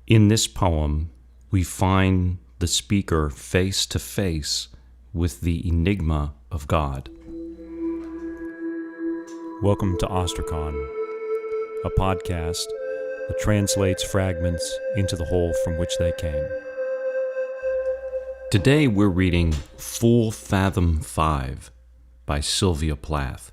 In this poem, we find the speaker face to face with the enigma of God. Welcome to Ostracon, a podcast that translates fragments into the whole from which they came. Today we're reading Full Fathom 5 by Sylvia Plath.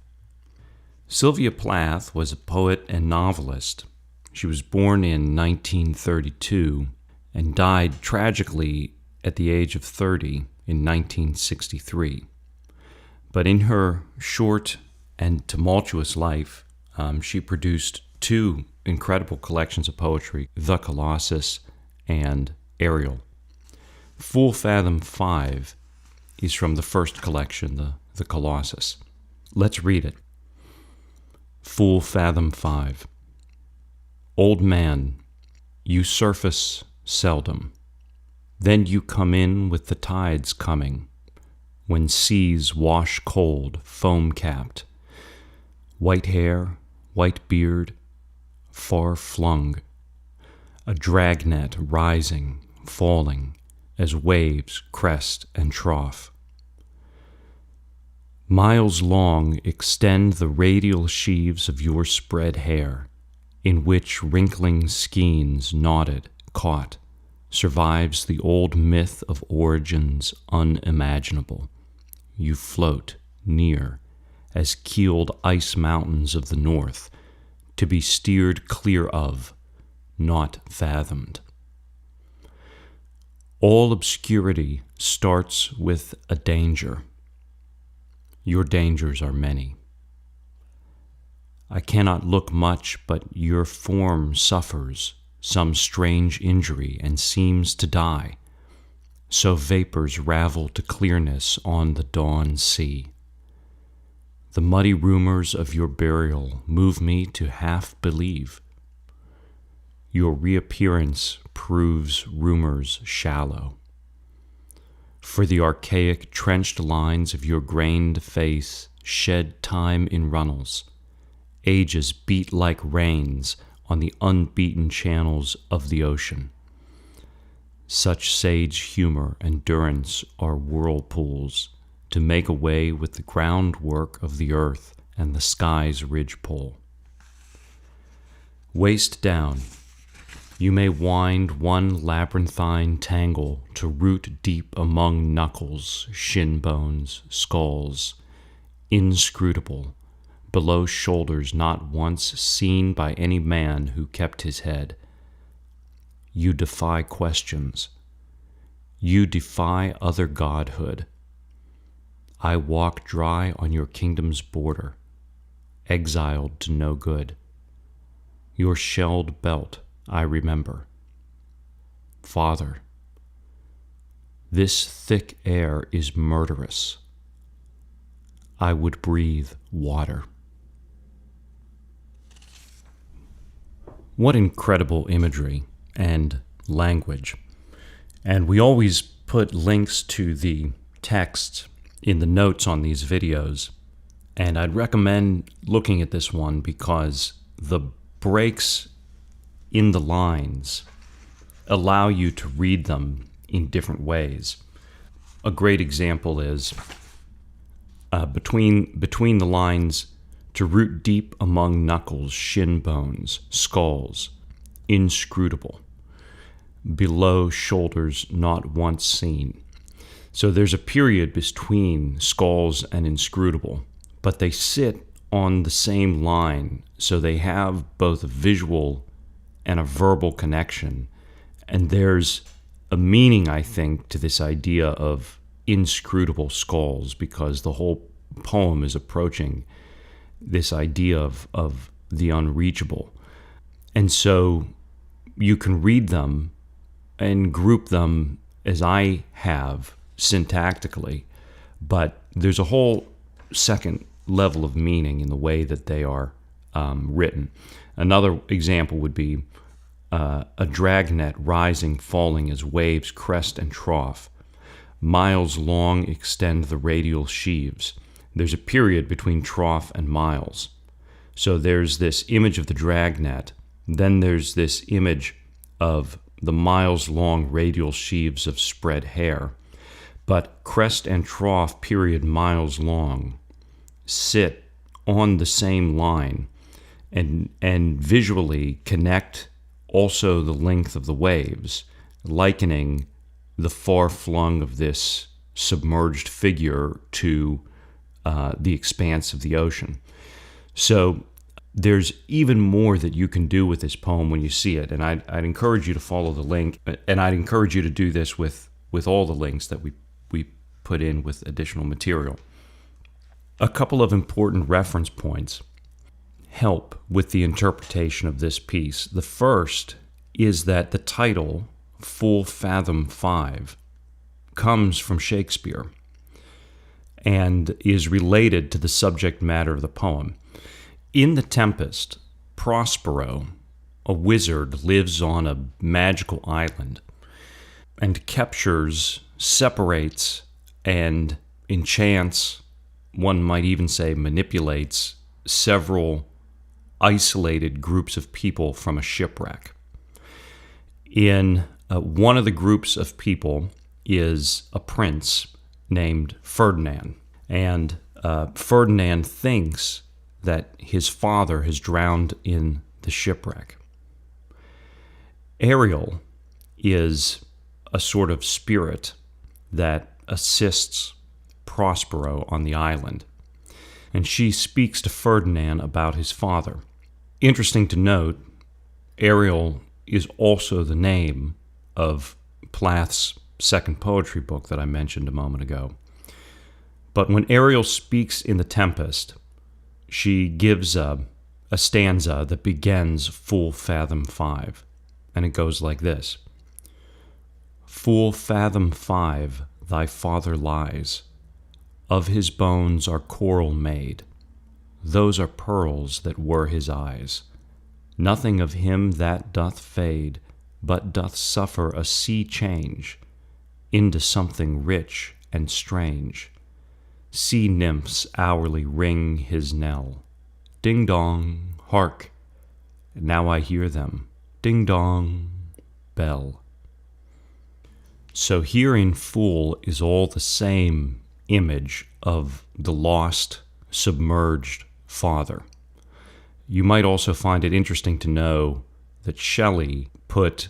Sylvia Plath was a poet and novelist. She was born in 1932 and died tragically at the age of 30 in 1963. But in her short and tumultuous life, she produced two incredible collections of poetry, The Colossus and Ariel. Full Fathom 5 is from the first collection, the Colossus. Let's read it. Full Fathom 5. Old man, you surface seldom. Then you come in with the tides coming, when seas wash cold, foam-capped. White hair, white beard, far flung. A dragnet rising, falling, as waves crest and trough. Miles long extend the radial sheaves of your spread hair, in which wrinkling skeins knotted, caught, survives the old myth of origins unimaginable. You float near, as keeled ice mountains of the north, to be steered clear of, not fathomed. All obscurity starts with a danger. Your dangers are many. I cannot look much, but your form suffers some strange injury and seems to die. So vapors ravel to clearness on the dawn sea. The muddy rumors of your burial move me to half believe. Your reappearance proves rumors shallow. For the archaic trenched lines of your grained face shed time in runnels. Ages beat like rains on the unbeaten channels of the ocean. Such sage humor and durance are whirlpools to make away with the groundwork of the earth and the sky's ridgepole. Waist down, you may wind one labyrinthine tangle to root deep among knuckles, shin bones, skulls, inscrutable, below shoulders not once seen by any man who kept his head. You defy questions. You defy other godhood. I walk dry on your kingdom's border, exiled to no good. Your shelled belt I remember. Father, this thick air is murderous. I would breathe water. What incredible imagery and language. And we always put links to the text in the notes on these videos. And I'd recommend looking at this one because the breaks in the lines allow you to read them in different ways. A great example is between the lines, to root deep among knuckles, shin bones, skulls, inscrutable, below shoulders not once seen. So there's a period between skulls and inscrutable, but they sit on the same line, so they have both a visual and a verbal connection. And there's a meaning, I think, to this idea of inscrutable skulls, because the whole poem is approaching this idea of the unreachable. And so you can read them and group them as I have syntactically, but there's a whole second level of meaning in the way that they are written. Another example would be a dragnet rising, falling as waves crest and trough. Miles long extend the radial sheaves. There's a period between trough and miles. So there's this image of the dragnet. Then there's this image of the miles-long radial sheaves of spread hair, but crest and trough period miles long, sit on the same line and visually connect also the length of the waves, likening the far flung of this submerged figure to the expanse of the ocean. So there's even more that you can do with this poem when you see it, and I'd encourage you to follow the link, and I'd encourage you to do this with all the links that we put in with additional material. A couple of important reference points help with the interpretation of this piece. The first is that the title, Full Fathom 5, comes from Shakespeare and is related to the subject matter of the poem. In The Tempest, Prospero, a wizard, lives on a magical island and captures, separates, and enchants, one might even say manipulates, several isolated groups of people from a shipwreck. In one of the groups of people is a prince named Ferdinand, and Ferdinand thinks that his father has drowned in the shipwreck. Ariel is a sort of spirit that assists Prospero on the island, and she speaks to Ferdinand about his father. Interesting to note, Ariel is also the name of Plath's second poetry book that I mentioned a moment ago. But when Ariel speaks in The Tempest, she gives a stanza that begins Full Fathom 5, and it goes like this. Full fathom 5 thy father lies, of his bones are coral made, those are pearls that were his eyes. Nothing of him that doth fade, but doth suffer a sea change into something rich and strange. Sea nymphs hourly ring his knell. Ding dong, hark, now I hear them. Ding dong, bell. So hearing full is all the same image of the lost, submerged father. You might also find it interesting to know that Shelley put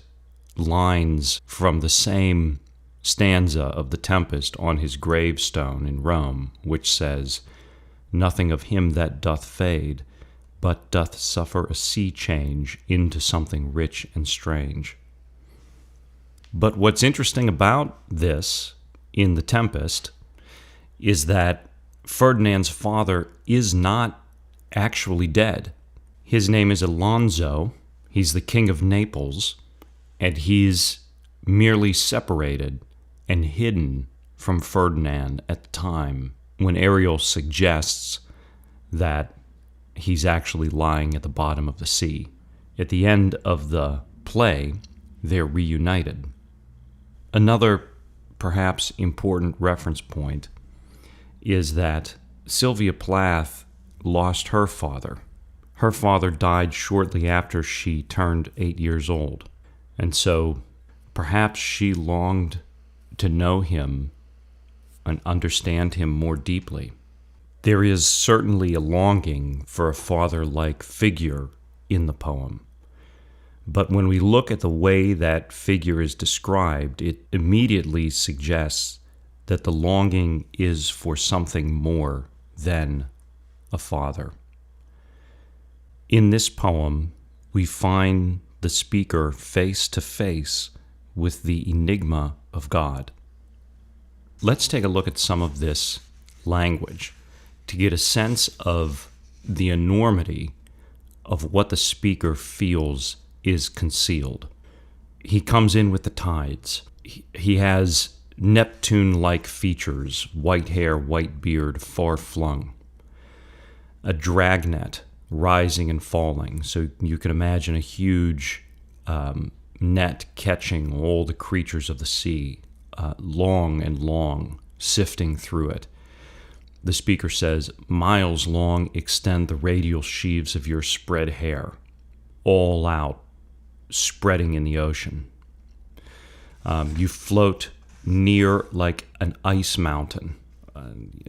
lines from the same stanza of The Tempest on his gravestone in Rome, which says, Nothing of him that doth fade, but doth suffer a sea change into something rich and strange. But what's interesting about this in The Tempest is that Ferdinand's father is not actually dead. His name is Alonso. He's the king of Naples, and he's merely separated and hidden from Ferdinand at the time when Ariel suggests that he's actually lying at the bottom of the sea. At the end of the play, they're reunited. Another perhaps important reference point is that Sylvia Plath lost her father. Her father died shortly after she turned 8 years old, and so perhaps she longed to know him and understand him more deeply. There is certainly a longing for a father-like figure in the poem. But when we look at the way that figure is described, it immediately suggests that the longing is for something more than a father. In this poem, we find the speaker face to face with the enigma of God. Let's take a look at some of this language to get a sense of the enormity of what the speaker feels is concealed. He comes in with the tides. He has Neptune-like features, white hair, white beard, far flung. A dragnet rising and falling. So you can imagine a huge net catching all the creatures of the sea, long and long, sifting through it. The speaker says, miles long extend the radial sheaves of your spread hair, all out, spreading in the ocean. You float near like an ice mountain,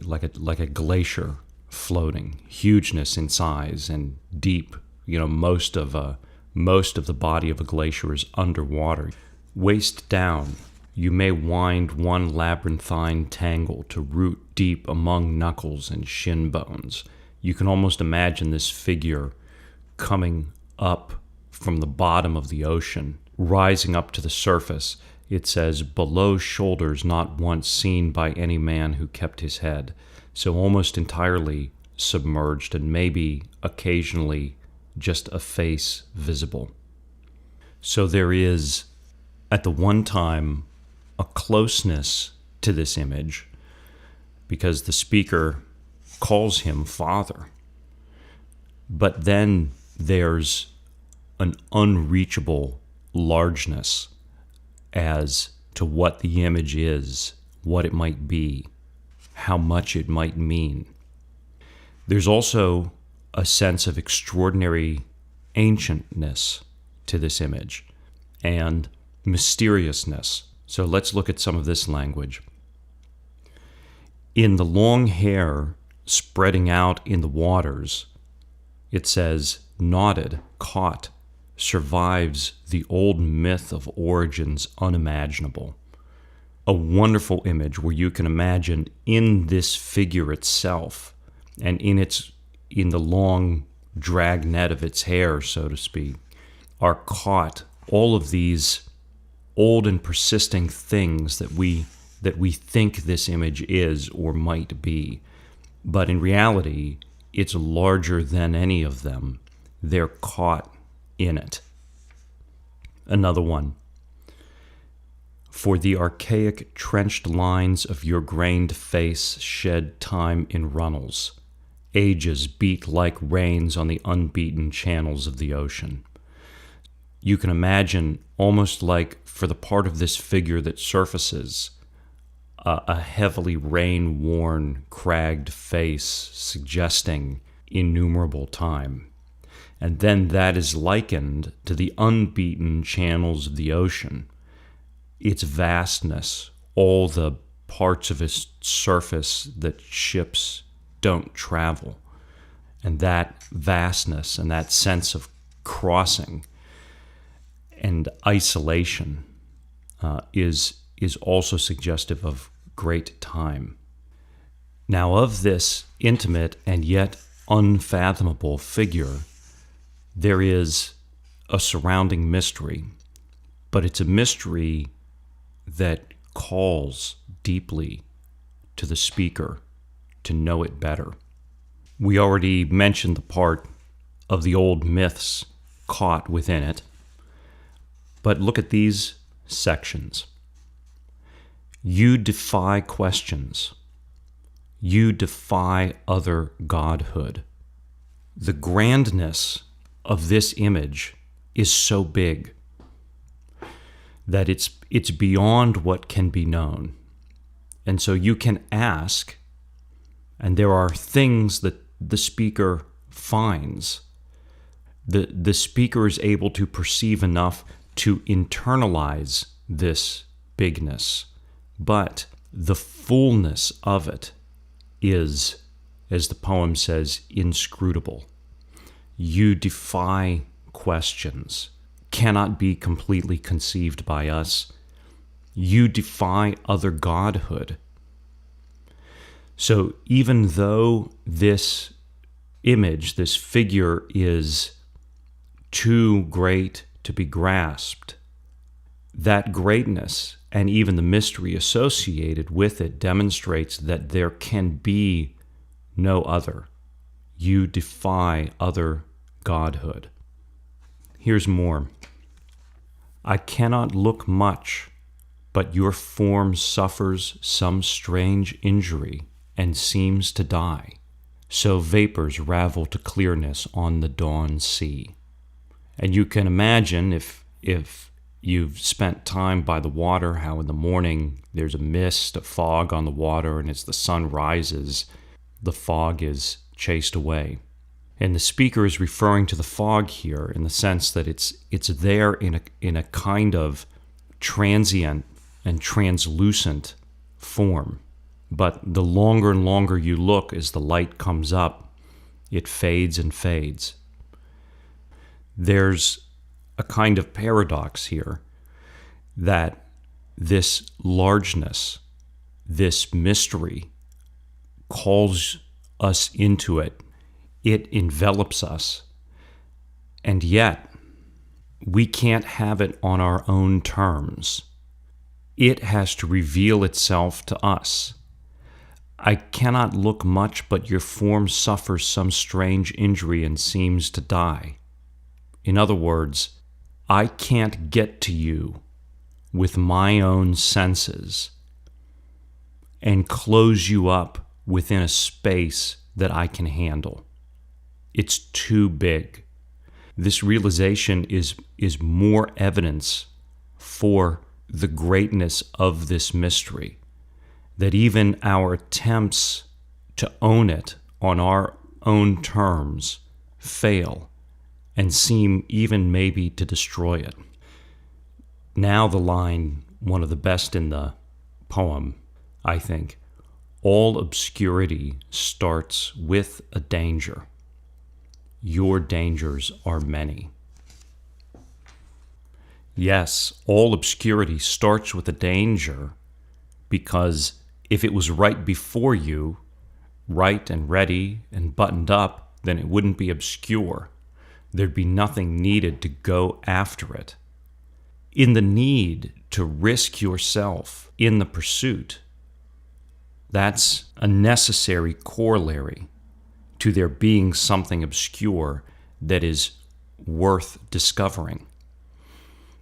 like a glacier floating, hugeness in size and deep. Most of the body of a glacier is underwater. Waist down, you may wind one labyrinthine tangle to root deep among knuckles and shin bones. You can almost imagine this figure coming up from the bottom of the ocean, rising up to the surface. It says, below shoulders not once seen by any man who kept his head. So almost entirely submerged, and maybe occasionally just a face visible. So there is, at the one time, a closeness to this image, because the speaker calls him Father. But then there's an unreachable largeness as to what the image is, what it might be, how much it might mean. There's also a sense of extraordinary ancientness to this image and mysteriousness. So let's look at some of this language. In the long hair spreading out in the waters, it says, knotted, caught, survives the old myth of origins unimaginable. A wonderful image where you can imagine in this figure itself and in the long drag net of its hair, so to speak, are caught all of these old and persisting things that we think this image is or might be. But in reality, it's larger than any of them. They're caught in it. Another one. For the archaic trenched lines of your grained face shed time in runnels. Ages beat like rains on the unbeaten channels of the ocean. You can imagine, almost like for the part of this figure that surfaces, a heavily rain-worn, cragged face suggesting innumerable time. And then that is likened to the unbeaten channels of the ocean, its vastness, all the parts of its surface that ships don't travel. And that vastness and that sense of crossing and isolation is also suggestive of great time. Now, of this intimate and yet unfathomable figure, there is a surrounding mystery, but it's a mystery that calls deeply to the speaker to know it better. We already mentioned the part of the old myths caught within it, but look at these sections. You defy questions. You defy other godhood. The grandness of this image is so big that it's beyond what can be known. And so you can ask, and there are things that the speaker finds. The speaker is able to perceive enough to internalize this bigness, but the fullness of it is, as the poem says, inscrutable. You defy questions, cannot be completely conceived by us. You defy other godhood. So even though this image, this figure is too great to be grasped, that greatness and even the mystery associated with it demonstrates that there can be no other. You defy other godhood. Here's more. I cannot look much, but your form suffers some strange injury and seems to die. So vapors ravel to clearness on the dawn sea. And you can imagine if you've spent time by the water, how in the morning there's a mist, a fog on the water, and as the sun rises, the fog is chased away. And the speaker is referring to the fog here in the sense that it's there in a kind of transient and translucent form. But the longer and longer you look as the light comes up, it fades and fades. There's a kind of paradox here that this largeness, this mystery, calls us into it. It envelops us. And yet, we can't have it on our own terms. It has to reveal itself to us. I cannot look much, but your form suffers some strange injury and seems to die. In other words, I can't get to you with my own senses and close you up within a space that I can handle. It's too big. This realization is more evidence for the greatness of this mystery, that even our attempts to own it on our own terms fail and seem even maybe to destroy it. Now the line, one of the best in the poem, I think, all obscurity starts with a danger. Your dangers are many. Yes, all obscurity starts with a danger, because if it was right before you, right and ready and buttoned up, then it wouldn't be obscure. There'd be nothing needed to go after it. In the need to risk yourself in the pursuit, that's a necessary corollary to there being something obscure that is worth discovering.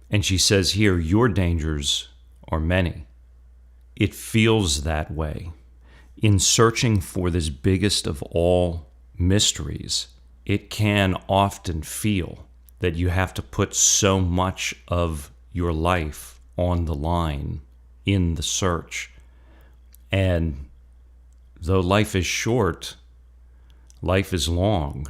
And she says here, your dangers are many. It feels that way. In searching for this biggest of all mysteries, it can often feel that you have to put so much of your life on the line in the search. And though life is short, life is long.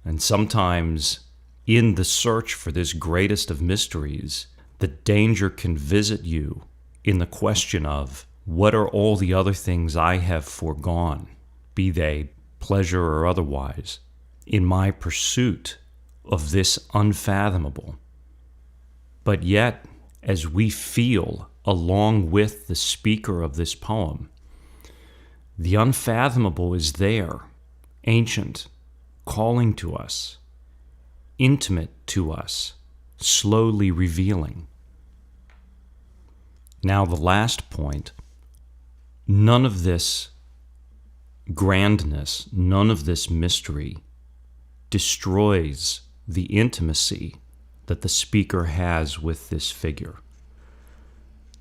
And sometimes in the search for this greatest of mysteries, the danger can visit you in the question of, what are all the other things I have foregone, be they pleasure or otherwise, in my pursuit of this unfathomable? But yet, as we feel along with the speaker of this poem, the unfathomable is there, ancient, calling to us, intimate to us, slowly revealing. Now the last point, none of this grandness, none of this mystery destroys the intimacy that the speaker has with this figure.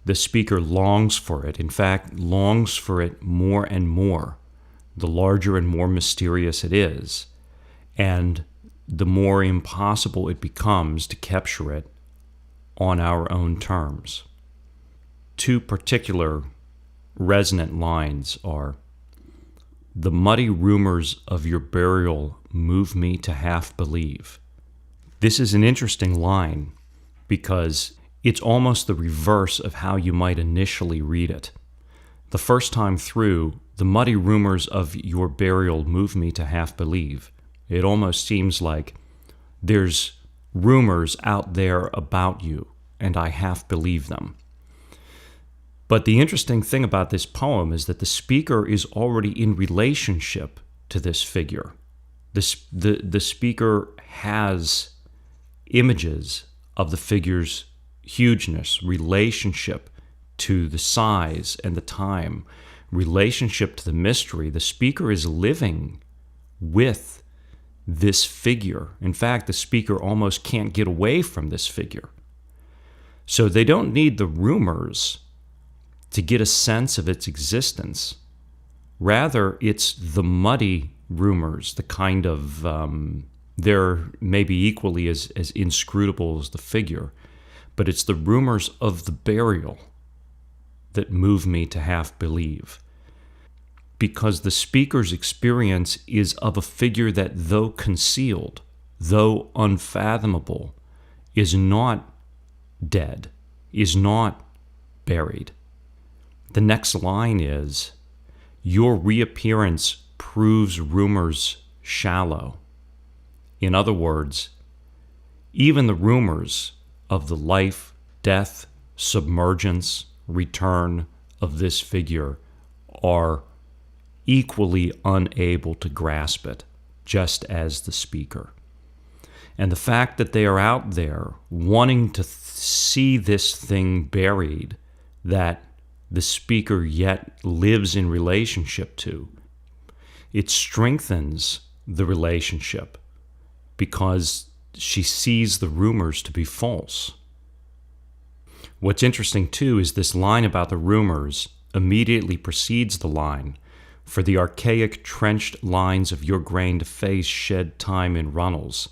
The speaker longs for it, in fact, longs for it more and more, the larger and more mysterious it is, and the more impossible it becomes to capture it on our own terms. Two particular resonant lines are, "The muddy rumors of your burial move me to half believe." This is an interesting line because it's almost the reverse of how you might initially read it. The first time through, "The muddy rumors of your burial move me to half believe." It almost seems like there's rumors out there about you, and I half believe them. But the interesting thing about this poem is that the speaker is already in relationship to this figure. The speaker has images of the figure's hugeness, relationship to the size and the time, relationship to the mystery. The speaker is living with this figure. In fact, the speaker almost can't get away from this figure. So they don't need the rumors to get a sense of its existence. Rather, it's the muddy rumors, the kind of, they're maybe equally as inscrutable as the figure, but it's the rumors of the burial that move me to half believe. Because the speaker's experience is of a figure that, though concealed, though unfathomable, is not dead, is not buried. The next line is, your reappearance proves rumors shallow. In other words, even the rumors of the life, death, submergence, return of this figure are equally unable to grasp it, just as the speaker. And the fact that they are out there wanting to see this thing buried that the speaker yet lives in relationship to, it strengthens the relationship because she sees the rumors to be false. What's interesting too is this line about the rumors immediately precedes the line, for the archaic trenched lines of your grained face shed time in runnels.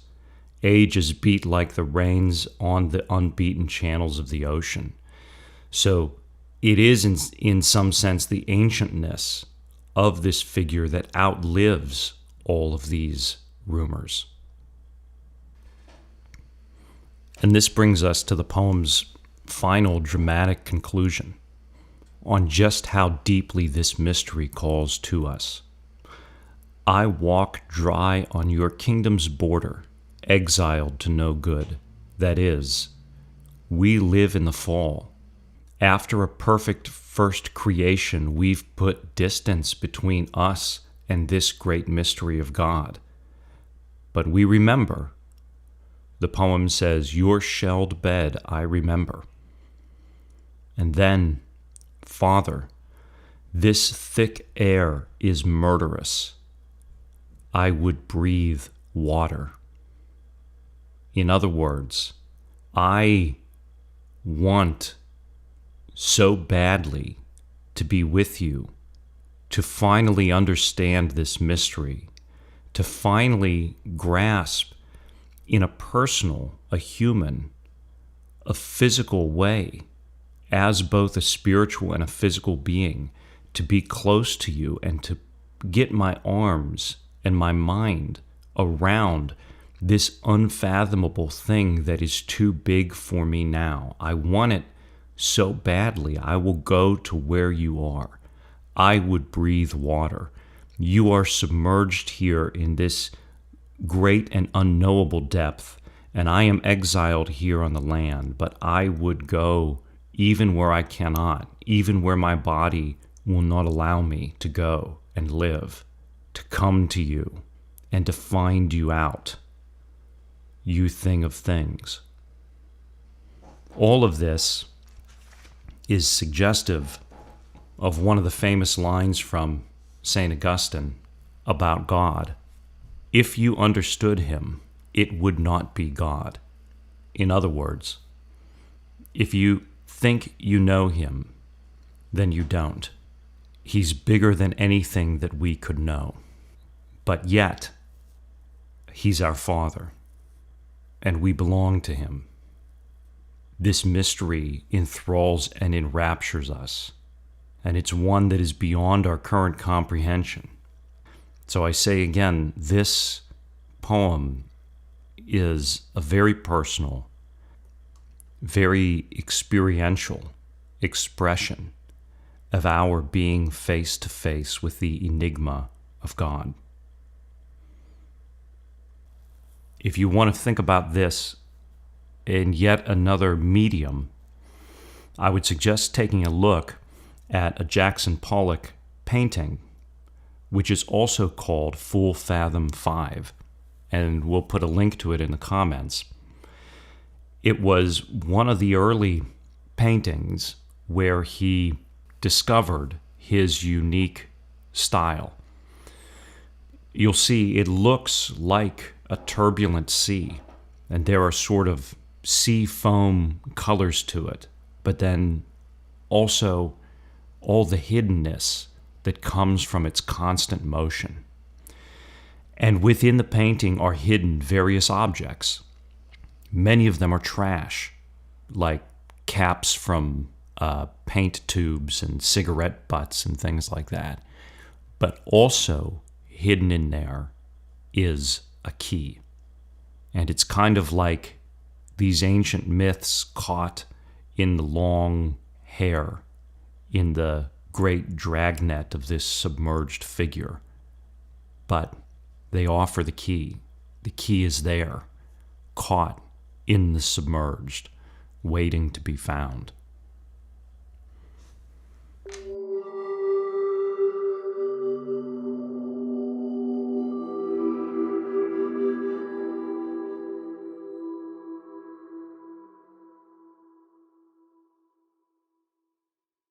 Ages beat like the rains on the unbeaten channels of the ocean. So it is in some sense the ancientness of this figure that outlives all of these rumors. And this brings us to the poem's final dramatic conclusion on just how deeply this mystery calls to us. I walk dry on your kingdom's border, exiled to no good. That is, we live in the fall. After a perfect first creation, we've put distance between us and this great mystery of God. But we remember. The poem says, your shelled bed I remember. And then, Father, this thick air is murderous. I would breathe water. In other words, I want so badly to be with you, to finally understand this mystery, to finally grasp in a personal, a human, a physical way, as both a spiritual and a physical being, to be close to you and to get my arms and my mind around this unfathomable thing that is too big for me now. I want it so badly. I will go to where you are. I would breathe water. You are submerged here in this great and unknowable depth, and I am exiled here on the land, but I would go even where I cannot, even where my body will not allow me to go and live, to come to you and to find you out, you thing of things. All of this is suggestive of one of the famous lines from St. Augustine about God. If you understood him, it would not be God. In other words, if you think you know him, then you don't. He's bigger than anything that we could know. But yet, he's our Father, and we belong to him. This mystery enthralls and enraptures us, and it's one that is beyond our current comprehension. So I say again, this poem is a very personal, very experiential expression of our being face to face with the enigma of God. If you want to think about this in yet another medium, I would suggest taking a look at a Jackson Pollock painting, which is also called Full Fathom 5, and we'll put a link to it in the comments. It was one of the early paintings where he discovered his unique style. You'll see it looks like a turbulent sea, and there are sort of sea foam colors to it, but then also all the hiddenness that comes from its constant motion. And within the painting are hidden various objects. Many of them are trash, like caps from paint tubes and cigarette butts and things like that. But also hidden in there is a key. And it's kind of like these ancient myths caught in the long hair, in the great dragnet of this submerged figure. But they offer the key. The key is there, caught in the submerged, waiting to be found.